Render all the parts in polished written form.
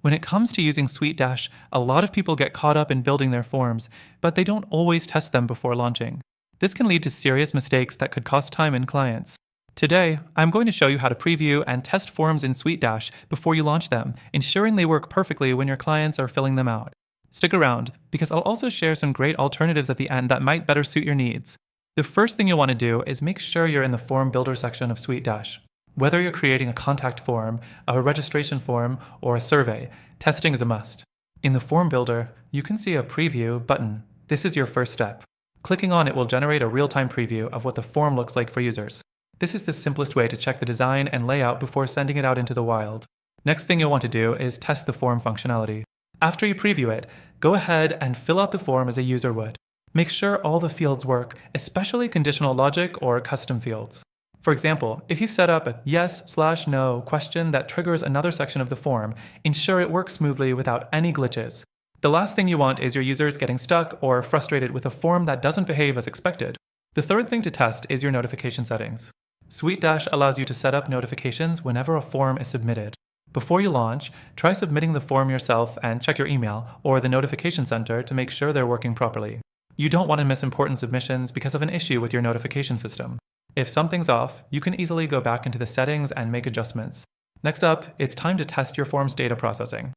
When it comes to using SuiteDash, a lot of people get caught up in building their forms, but they don't always test them before launching. This can lead to serious mistakes that could cost time in clients. Today, I'm going to show you how to preview and test forms in SuiteDash before you launch them, ensuring they work perfectly when your clients are filling them out. Stick around, because I'll also share some great alternatives at the end that might better suit your needs. The first thing you'll want to do is make sure you're in the Form Builder section of SuiteDash. Whether you're creating a contact form, a registration form, or a survey, testing is a must. In the Form Builder, you can see a Preview button. This is your first step. Clicking on it will generate a real-time preview of what the form looks like for users. This is the simplest way to check the design and layout before sending it out into the wild. Next thing you'll want to do is test the form functionality. After you preview it, go ahead and fill out the form as a user would. Make sure all the fields work, especially conditional logic or custom fields. For example, if you set up a yes/no question that triggers another section of the form, ensure it works smoothly without any glitches. The last thing you want is your users getting stuck or frustrated with a form that doesn't behave as expected. The third thing to test is your notification settings. SuiteDash allows you to set up notifications whenever a form is submitted. Before you launch, try submitting the form yourself and check your email or the notification center to make sure they're working properly. You don't want to miss important submissions because of an issue with your notification system. If something's off, you can easily go back into the settings and make adjustments. Next up, it's time to test your form's data processing.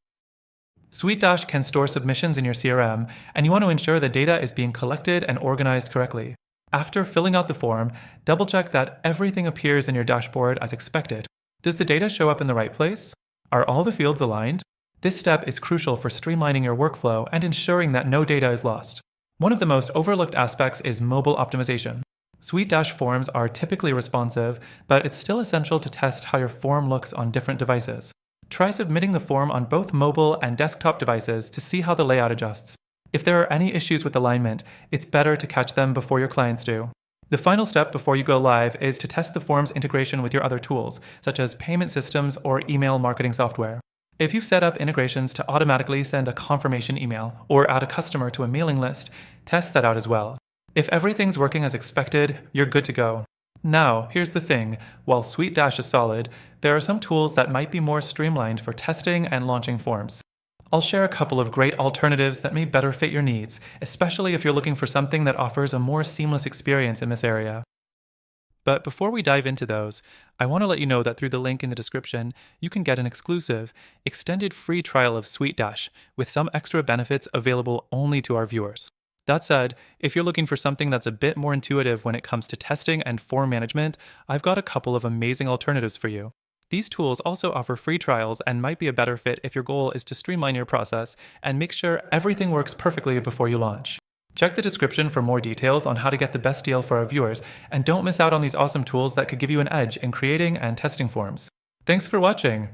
SuiteDash can store submissions in your CRM, and you want to ensure the data is being collected and organized correctly. After filling out the form, double-check that everything appears in your dashboard as expected. Does the data show up in the right place? Are all the fields aligned? This step is crucial for streamlining your workflow and ensuring that no data is lost. One of the most overlooked aspects is mobile optimization. SuiteDash forms are typically responsive, but it's still essential to test how your form looks on different devices. Try submitting the form on both mobile and desktop devices to see how the layout adjusts. If there are any issues with alignment, it's better to catch them before your clients do. The final step before you go live is to test the form's integration with your other tools, such as payment systems or email marketing software. If you've set up integrations to automatically send a confirmation email or add a customer to a mailing list, test that out as well. If everything's working as expected, you're good to go. Now, here's the thing. While SuiteDash is solid, there are some tools that might be more streamlined for testing and launching forms. I'll share a couple of great alternatives that may better fit your needs, especially if you're looking for something that offers a more seamless experience in this area. But before we dive into those, I want to let you know that through the link in the description, you can get an exclusive, extended free trial of SuiteDash with some extra benefits available only to our viewers. That said, if you're looking for something that's a bit more intuitive when it comes to testing and form management, I've got a couple of amazing alternatives for you. These tools also offer free trials and might be a better fit if your goal is to streamline your process and make sure everything works perfectly before you launch. Check the description for more details on how to get the best deal for our viewers, and don't miss out on these awesome tools that could give you an edge in creating and testing forms. Thanks for watching!